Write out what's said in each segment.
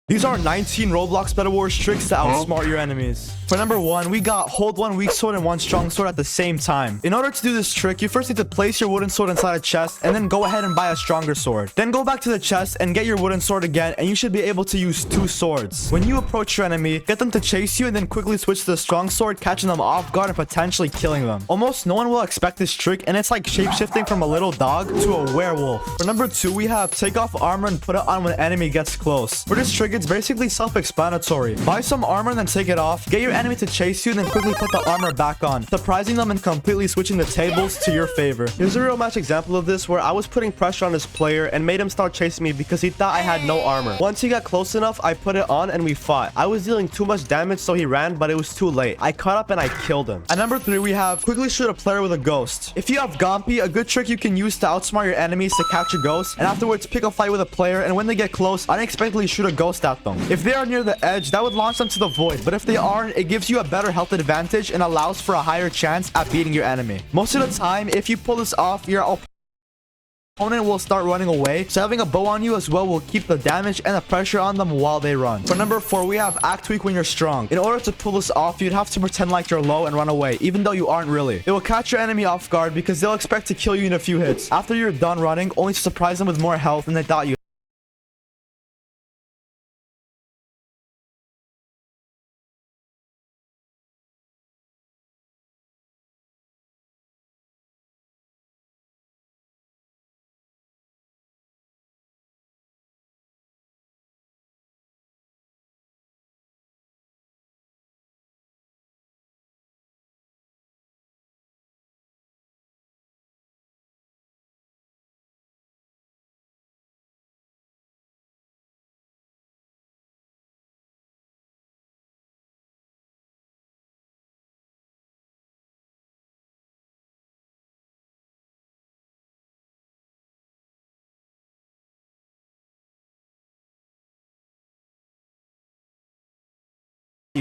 These are 19 Roblox Bedwars tricks to outsmart your enemies. For number 1, we got hold one weak sword and one strong sword at the same time. In order to do this trick, you first need to place your wooden sword inside a chest and then go ahead and buy a stronger sword. Then go back to the chest and get your wooden sword again, and you should be able to use 2 swords. When you approach your enemy, get them to chase you and then quickly switch to the strong sword, catching them off guard and potentially killing them. Almost no one will expect this trick, and it's like shapeshifting from a little dog to a werewolf. For number 2, we have take off armor and put it on when enemy gets close. For this trick, it's basically self-explanatory. Buy some armor and then take it off, get your enemy to chase you, and then quickly put the armor back on, surprising them and completely switching the tables to your favor. Here's a real match example of this where I was putting pressure on this player and made him start chasing me because he thought I had no armor. Once he got close enough, I put it on and we fought. I was dealing too much damage, so he ran, but it was too late. I caught up and I killed him. At number 3, we have quickly shoot a player with a ghost. If you have Gompy, a good trick you can use to outsmart your enemies to catch a ghost, and afterwards pick a fight with a player, and when they get close, unexpectedly shoot a ghost at them. If they are near the edge, that would launch them to the void, but if they aren't, it gives you a better health advantage and allows for a higher chance at beating your enemy. Most of the time, if you pull this off, your opponent will start running away, so having a bow on you as well will keep the damage and the pressure on them while they run. For number 4, we have act weak when you're strong. In order to pull this off, you'd have to pretend like you're low and run away, even though you aren't really. It will catch your enemy off guard because they'll expect to kill you in a few hits. After you're done running, only to surprise them with more health than they thought you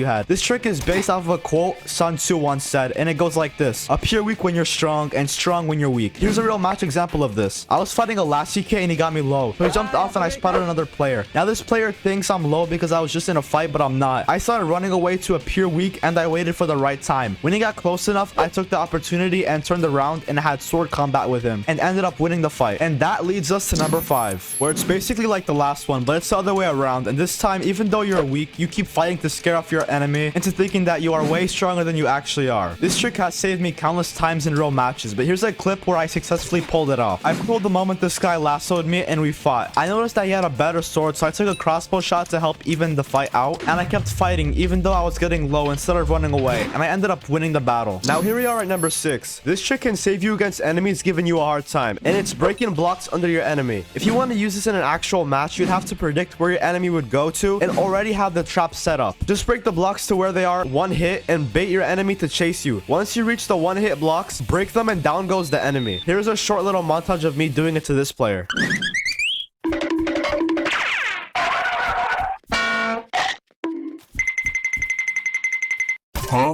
had. This trick is based off of a quote Sun Tzu once said, and it goes like this: appear weak when you're strong and strong when you're weak. Here's a real match example of this. I was fighting a last CK and he got me low, so he jumped off and I spotted another player. Now this player thinks I'm low because I was just in a fight, but I'm not. I started running away to appear weak and I waited for the right time. When he got close enough, I took the opportunity and turned around and had sword combat with him and ended up winning the fight. And that leads us to number 5, where it's basically like the last one, but it's the other way around. And this time, even though you're weak, you keep fighting to scare off your enemy into thinking that you are way stronger than you actually are. This trick has saved me countless times in real matches, but here's a clip where I successfully pulled it off. I pulled the moment this guy lassoed me and we fought. I noticed that he had a better sword, so I took a crossbow shot to help even the fight out, and I kept fighting even though I was getting low instead of running away, and I ended up winning the battle. Now here we are at number 6. This trick can save you against enemies giving you a hard time, and it's breaking blocks under your enemy. If you want to use this in an actual match, you'd have to predict where your enemy would go to and already have the trap set up. Just break the blocks to where they are, one hit, and bait your enemy to chase you. Once you reach the one hit blocks, break them and down goes the enemy. Here's a short little montage of me doing it to this player.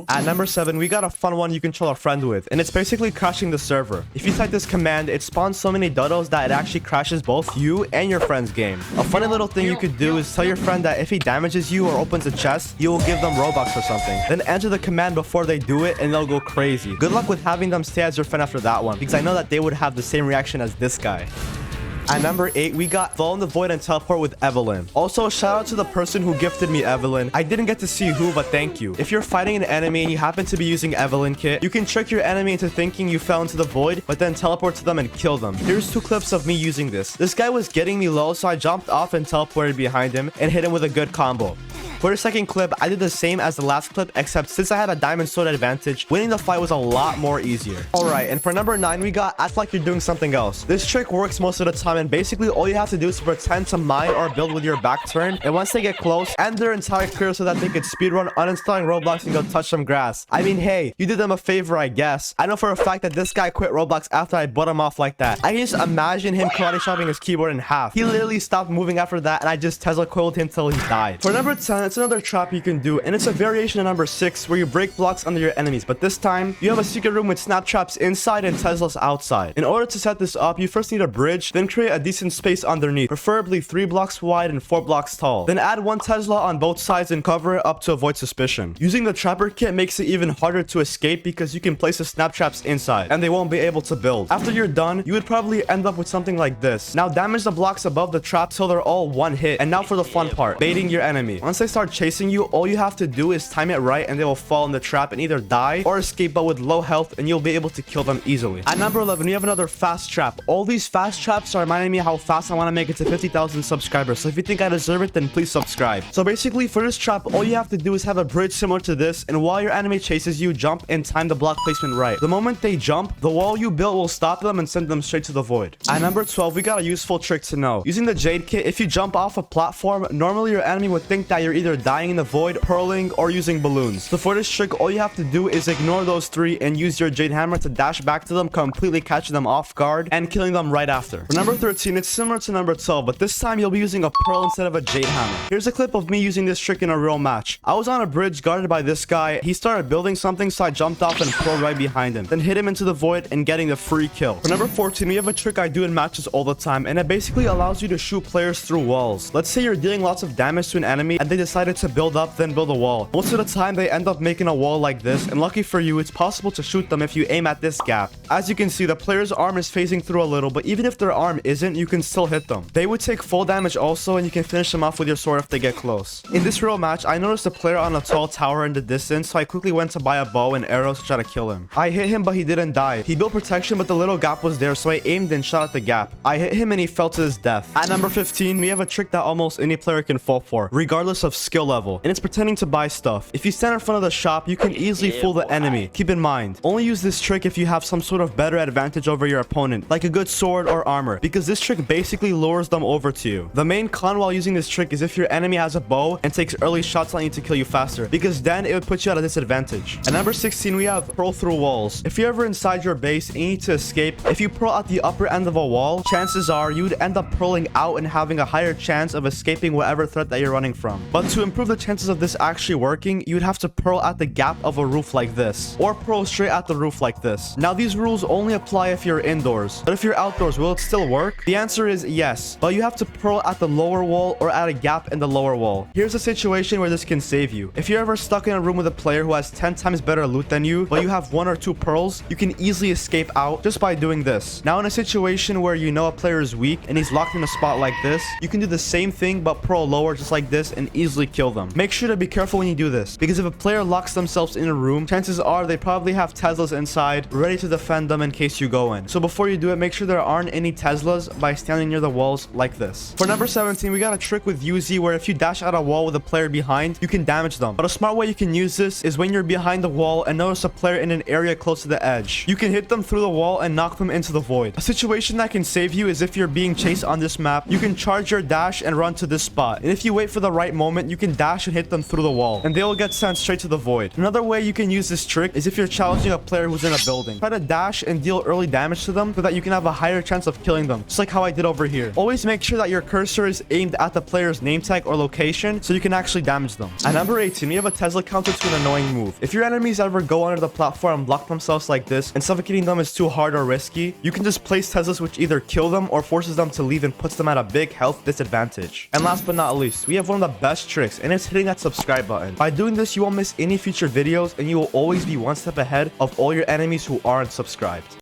At number 7, we got a fun one you can troll a friend with, and it's basically crashing the server. If you type this command, it spawns so many dodos that it actually crashes both you and your friend's game. A funny little thing you could do is tell your friend that if he damages you or opens a chest, you will give them Robux or something. Then enter the command before they do it and they'll go crazy. Good luck with having them stay as your friend after that one, because I know that they would have the same reaction as this guy. At number 8, we got Fall in the Void and Teleport with Evelyn. Also, shout out to the person who gifted me Evelyn. I didn't get to see who, but thank you. If you're fighting an enemy and you happen to be using Evelyn kit, you can trick your enemy into thinking you fell into the void, but then teleport to them and kill them. Here's 2 clips of me using this. This guy was getting me low, so I jumped off and teleported behind him and hit him with a good combo. For the second clip, I did the same as the last clip, except since I had a diamond sword advantage, winning the fight was a lot more easier. Alright, and for number 9, we got act like you're doing something else. This trick works most of the time, and basically all you have to do is pretend to mine or build with your back turn, and once they get close, end their entire career so that they could speedrun uninstalling Roblox and go touch some grass. I mean, hey, you did them a favor, I guess. I know for a fact that this guy quit Roblox after I butt him off like that. I can just imagine him karate chopping his keyboard in half. He literally stopped moving after that, and I just Tesla coiled him till he died. For number 10, that's another trap you can do, and it's a variation of number 6 where you break blocks under your enemies, but this time you have a secret room with snap traps inside and Teslas outside. In order to set this up, you first need a bridge, then create a decent space underneath, preferably 3 blocks wide and 4 blocks tall. Then add 1 Tesla on both sides and cover it up to avoid suspicion. Using the trapper kit makes it even harder to escape because you can place the snap traps inside and they won't be able to build. After you're done, you would probably end up with something like this. Now damage the blocks above the trap till they're all one hit. And now for the fun part, baiting your enemy. Once they start chasing you, all you have to do is time it right and they will fall in the trap and either die or escape, but with low health, and you'll be able to kill them easily. At number 11, we have another fast trap. All these fast traps are reminding me how fast I want to make it to 50,000 subscribers. So if you think I deserve it, then please subscribe. So basically for this trap, all you have to do is have a bridge similar to this, and while your enemy chases you, jump and time the block placement right. The moment they jump, the wall you built will stop them and send them straight to the void. At number 12, we got a useful trick to know. Using the Jade Kit, if you jump off a platform, normally your enemy would think that you're either dying in the void, purling, or using balloons. So for this trick, all you have to do is ignore those 3 and use your Jade Hammer to dash back to them, completely catching them off guard and killing them right after. For number 13, it's similar to number 12, but this time you'll be using a pearl instead of a Jade Hammer. Here's a clip of me using this trick in a real match. I was on a bridge guarded by this guy. He started building something, so I jumped off and pearled right behind him, then hit him into the void and getting the free kill. For number 14, we have a trick I do in matches all the time, and it basically allows you to shoot players through walls. Let's say you're dealing lots of damage to an enemy and they decided to build up, then build a wall. Most of the time they end up making a wall like this, and lucky for you, it's possible to shoot them if you aim at this gap. As you can see, the player's arm is phasing through a little, but even if their arm isn't, you can still hit them. They would take full damage also, and you can finish them off with your sword if they get close. In this real match, I noticed a player on a tall tower in the distance, so I quickly went to buy a bow and arrows to try to kill him. I hit him, but he didn't die. He built protection, but the little gap was there, so I aimed and shot at the gap. I hit him and he fell to his death. At number 15, we have a trick that almost any player can fall for, regardless of skill level, and it's pretending to buy stuff. If you stand in front of the shop, you can easily fool the enemy. Keep in mind, only use this trick if you have some sort of better advantage over your opponent, like a good sword or armor, because this trick basically lures them over to you. The main con while using this trick is if your enemy has a bow and takes early shots on you to kill you faster, because then it would put you at a disadvantage. At number 16, we have pearl through walls. If you're ever inside your base and you need to escape, if you pearl at the upper end of a wall, chances are you'd end up pearling out and having a higher chance of escaping whatever threat that you're running from. But to improve the chances of this actually working, you'd have to pearl at the gap of a roof like this, or pearl straight at the roof like this. Now these rules only apply if you're indoors, but if you're outdoors, will it still work? The answer is yes, but you have to pearl at the lower wall or at a gap in the lower wall. Here's a situation where this can save you. If you're ever stuck in a room with a player who has 10 times better loot than you, but you have 1 or 2 pearls, you can easily escape out just by doing this. Now in a situation where you know a player is weak and he's locked in a spot like this, you can do the same thing but pearl lower just like this and easily kill them. Make sure to be careful when you do this, because if a player locks themselves in a room, chances are they probably have Teslas inside ready to defend them in case you go in. So before you do it, make sure there aren't any Teslas by standing near the walls like this. For number 17, we got a trick with UZ where if you dash out a wall with a player behind, you can damage them. But a smart way you can use this is when you're behind the wall and notice a player in an area close to the edge. You can hit them through the wall and knock them into the void. A situation that can save you is if you're being chased on this map, you can charge your dash and run to this spot. And if you wait for the right moment, you can dash and hit them through the wall, and they will get sent straight to the void. Another way you can use this trick is if you're challenging a player who's in a building. Try to dash and deal early damage to them so that you can have a higher chance of killing them, just like how I did over here. Always make sure that your cursor is aimed at the player's name tag or location so you can actually damage them. At number 18, we have a Tesla counter to an annoying move. If your enemies ever go under the platform and block themselves like this and suffocating them is too hard or risky, you can just place Teslas which either kill them or forces them to leave and puts them at a big health disadvantage. And last but not least, we have one of the best tricks, and it's hitting that subscribe button. By doing this, you won't miss any future videos and you will always be one step ahead of all your enemies who aren't subscribed.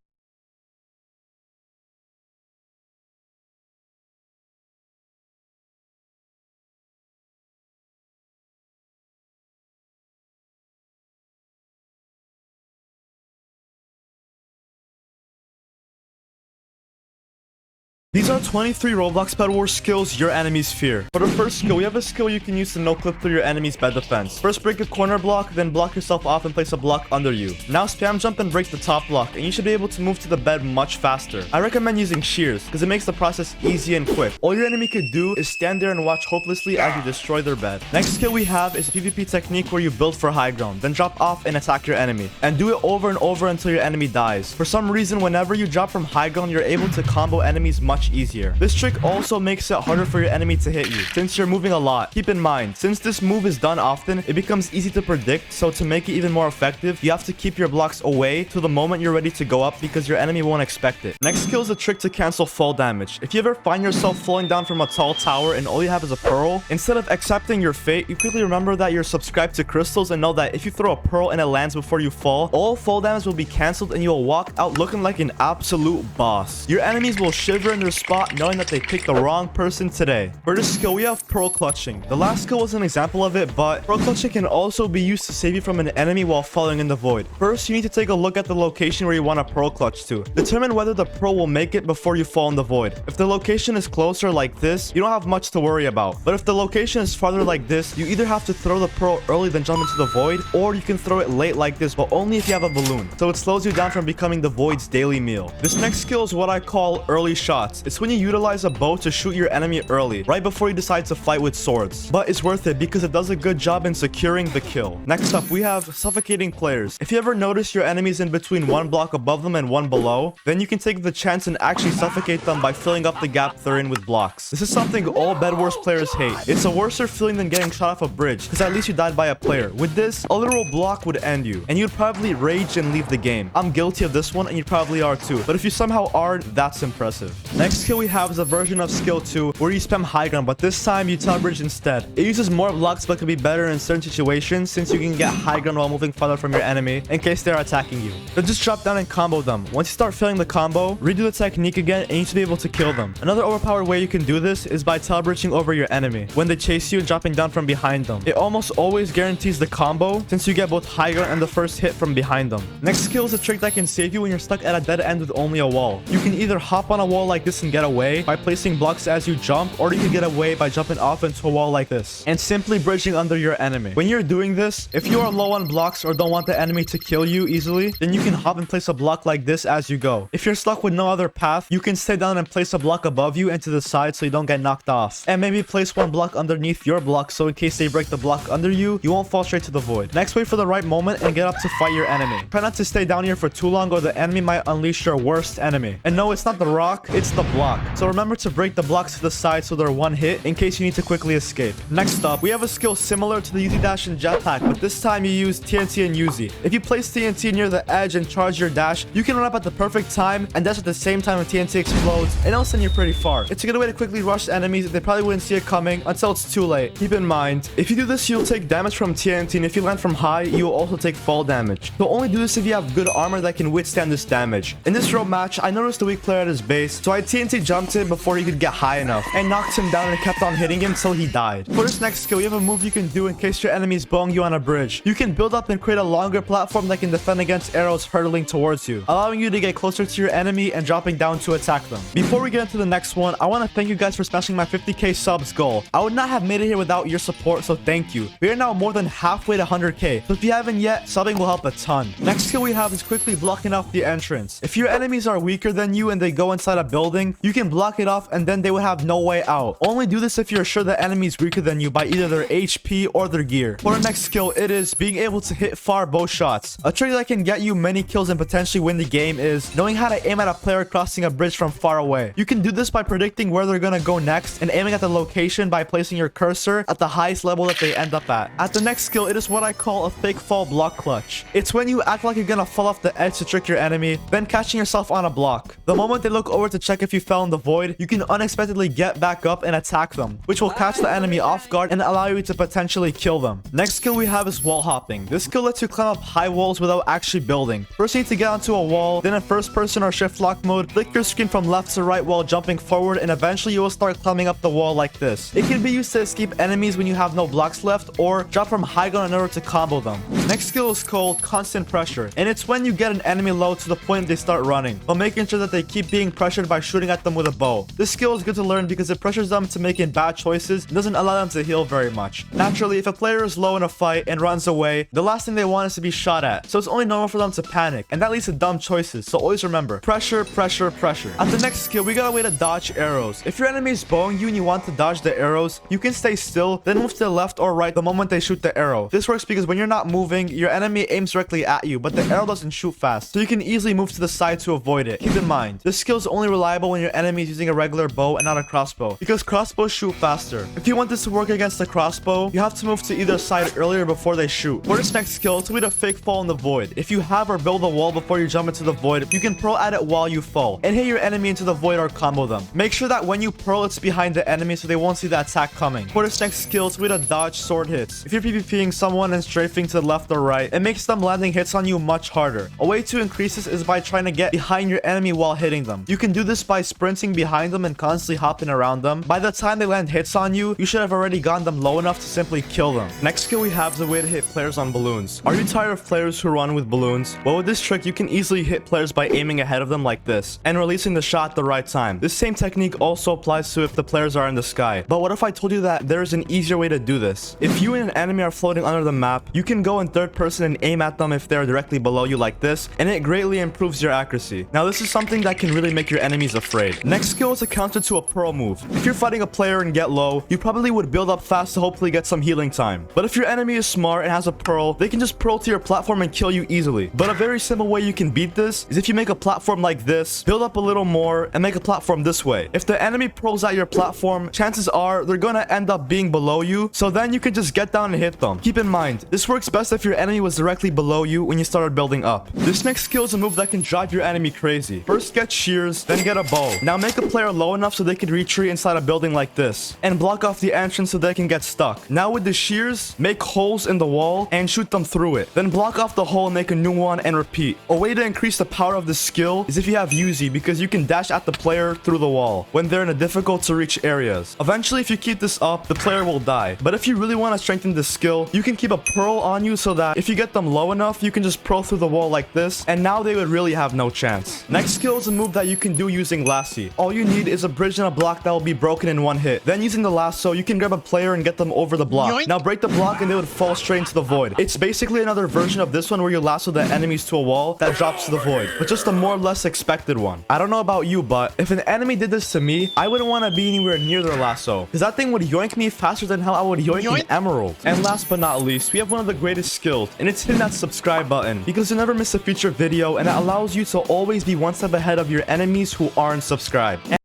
These are 23 Roblox Bedwars skills your enemies fear. For the first skill, we have a skill you can use to no-clip through your enemy's bed defense. First, break a corner block, then block yourself off and place a block under you. Now spam jump and break the top block, and you should be able to move to the bed much faster. I recommend using shears, because it makes the process easy and quick. All your enemy could do is stand there and watch hopelessly as you destroy their bed. Next skill we have is a PvP technique where you build for high ground, then drop off and attack your enemy. And do it over and over until your enemy dies. For some reason, whenever you drop from high ground, you're able to combo enemies much much easier. This trick also makes it harder for your enemy to hit you, since you're moving a lot. Keep in mind, since this move is done often, it becomes easy to predict, so to make it even more effective, you have to keep your blocks away to the moment you're ready to go up because your enemy won't expect it. Next skill is a trick to cancel fall damage. If you ever find yourself falling down from a tall tower and all you have is a pearl, instead of accepting your fate, you quickly remember that you're subscribed to crystals and know that if you throw a pearl and it lands before you fall, all fall damage will be cancelled and you'll walk out looking like an absolute boss. Your enemies will shiver in their spot knowing that they picked the wrong person today. For this skill, we have pearl clutching. The last skill was an example of it, but pearl clutching can also be used to save you from an enemy while falling in the void. First, you need to take a look at the location where you want a pearl clutch to. Determine whether the pearl will make it before you fall in the void. If the location is closer like this, you don't have much to worry about. But if the location is farther like this, you either have to throw the pearl early then jump into the void, or you can throw it late like this, but only if you have a balloon. So it slows you down from becoming the void's daily meal. This next skill is what I call early shots. It's when you utilize a bow to shoot your enemy early, right before you decide to fight with swords. But it's worth it because it does a good job in securing the kill. Next up, we have suffocating players. If you ever notice your enemies in between one block above them and one below, then you can take the chance and actually suffocate them by filling up the gap they're in with blocks. This is something all Bedwars players hate. It's a worser feeling than getting shot off a bridge, because at least you died by a player. With this, a literal block would end you, and you'd probably rage and leave the game. I'm guilty of this one, and you probably are too. But if you somehow aren't, that's impressive. Next skill we have is a version of skill 2, where you spam high ground, but this time you bridge instead. It uses more blocks, but can be better in certain situations, since you can get high ground while moving farther from your enemy, in case they're attacking you. Then just drop down and combo them. Once you start failing the combo, redo the technique again, and you should be able to kill them. Another overpowered way you can do this is by bridging over your enemy when they chase you and dropping down from behind them. It almost always guarantees the combo, since you get both high ground and the first hit from behind them. Next skill is a trick that can save you when you're stuck at a dead end with only a wall. You can either hop on a wall like this and get away by placing blocks as you jump, or you can get away by jumping off into a wall like this and simply bridging under your enemy. When you're doing this, if you are low on blocks or don't want the enemy to kill you easily, then you can hop and place a block like this as you go. If you're stuck with no other path, you can stay down and place a block above you and to the side so you don't get knocked off. And maybe place one block underneath your block so in case they break the block under you, you won't fall straight to the void. Next, wait for the right moment and get up to fight your enemy. Try not to stay down here for too long or the enemy might unleash your worst enemy. And no, it's not the rock, it's the block. So remember to break the blocks to the side so they're one hit in case you need to quickly escape. Next up, we have a skill similar to the Uzi dash and jetpack, but this time you use TNT and Uzi. If you place TNT near the edge and charge your dash, you can run up at the perfect time and dash at the same time when TNT explodes, and it'll send you pretty far. It's a good way to quickly rush enemies. They probably wouldn't see it coming until it's too late. Keep in mind, if you do this, you'll take damage from TNT, and if you land from high, you'll also take fall damage. So only do this if you have good armor that can withstand this damage. In this road match, I noticed the weak player at his base, so I TNT jumped him before he could get high enough and knocked him down and kept on hitting him till he died. For this next skill, you have a move you can do in case your enemy is bowing you on a bridge. You can build up and create a longer platform that can defend against arrows hurtling towards you, allowing you to get closer to your enemy and dropping down to attack them. Before we get into the next one, I want to thank you guys for smashing my 50k subs goal. I would not have made it here without your support, so thank you. We are now more than halfway to 100k, so if you haven't yet, subbing will help a ton. Next skill we have is quickly blocking off the entrance. If your enemies are weaker than you and they go inside a building, you can block it off and then they will have no way out. Only do this if you're sure the enemy is weaker than you by either their HP or their gear. For our next skill, it is being able to hit far bow shots. A trick that can get you many kills and potentially win the game is knowing how to aim at a player crossing a bridge from far away. You can do this by predicting where they're gonna go next and aiming at the location by placing your cursor at the highest level that they end up at. At the next skill, it is what I call a fake fall block clutch. It's when you act like you're gonna fall off the edge to trick your enemy, then catching yourself on a block. The moment they look over to check if you fell in the void, you can unexpectedly get back up and attack them, which will catch the enemy off guard and allow you to potentially kill them. Next skill we have is wall hopping. This skill lets you climb up high walls without actually building. First you need to get onto a wall, then in first person or shift lock mode, flick your screen from left to right while jumping forward, and eventually you will start climbing up the wall like this. It can be used to escape enemies when you have no blocks left, or drop from high ground in order to combo them. Next skill is called constant pressure, and it's when you get an enemy low to the point they start running, but making sure that they keep being pressured by shooting at them with a bow. This skill is good to learn because it pressures them to making bad choices and doesn't allow them to heal very much. Naturally, if a player is low in a fight and runs away, the last thing they want is to be shot at, so it's only normal for them to panic, and that leads to dumb choices. So always remember, pressure, pressure, pressure. At the next skill, we got a way to dodge arrows. If your enemy is bowing you and you want to dodge the arrows, you can stay still, then move to the left or right the moment they shoot the arrow. This works because when you're not moving, your enemy aims directly at you, but the arrow doesn't shoot fast, so you can easily move to the side to avoid it. Keep in mind, this skill is only reliable useful when your enemy is using a regular bow and not a crossbow, because crossbows shoot faster. If you want this to work against a crossbow, you have to move to either side earlier before they shoot. For this next skill, it's a way to fake fall in the void. If you have or build a wall before you jump into the void, you can pearl at it while you fall and hit your enemy into the void or combo them. Make sure that when you pearl, it's behind the enemy so they won't see the attack coming. For this next skill, it's a way to dodge sword hits. If you're PvPing someone and strafing to the left or right, it makes them landing hits on you much harder. A way to increase this is by trying to get behind your enemy while hitting them. You can do this by sprinting behind them and constantly hopping around them. By the time they land hits on you, you should have already gotten them low enough to simply kill them. Next skill we have is a way to hit players on balloons. Are you tired of players who run with balloons? Well, with this trick, you can easily hit players by aiming ahead of them like this and releasing the shot at the right time. This same technique also applies to if the players are in the sky. But what if I told you that there's an easier way to do this? If you and an enemy are floating under the map, you can go in third person and aim at them if they're directly below you like this, and it greatly improves your accuracy. Now, this is something that can really make your enemies afraid. Next skill is a counter to a pearl move. If you're fighting a player and get low, you probably would build up fast to hopefully get some healing time. But if your enemy is smart and has a pearl, they can just pearl to your platform and kill you easily. But a very simple way you can beat this is if you make a platform like this, build up a little more, and make a platform this way. If the enemy pearls at your platform, chances are they're gonna end up being below you, so then you can just get down and hit them. Keep in mind, this works best if your enemy was directly below you when you started building up. This next skill is a move that can drive your enemy crazy. First get shears, then get a bow. Now make a player low enough so they can retreat inside a building like this, and block off the entrance so they can get stuck. Now with the shears, make holes in the wall and shoot them through it. Then block off the hole and make a new one and repeat. A way to increase the power of this skill is if you have Uzi, because you can dash at the player through the wall when they're in a difficult to reach areas. Eventually, if you keep this up, the player will die. But if you really want to strengthen this skill, you can keep a pearl on you so that if you get them low enough, you can just pearl through the wall like this, and now they would really have no chance. Next skill is a move that you can do using lassie. All you need is a bridge and a block that will be broken in one hit. Then using the lasso, you can grab a player and get them over the block. Yoink. Now break the block and they would fall straight into the void. It's basically another version of this one where you lasso the enemies to a wall that drops to the void, but just a more or less expected one. I don't know about you, but if an enemy did this to me, I wouldn't want to be anywhere near their lasso, because that thing would yoink me faster than how I would yoink an emerald. And last but not least, we have one of the greatest skills, and it's hitting that subscribe button, because you'll never miss a future video, and it allows you to always be one step ahead of your enemies who aren't subscribed.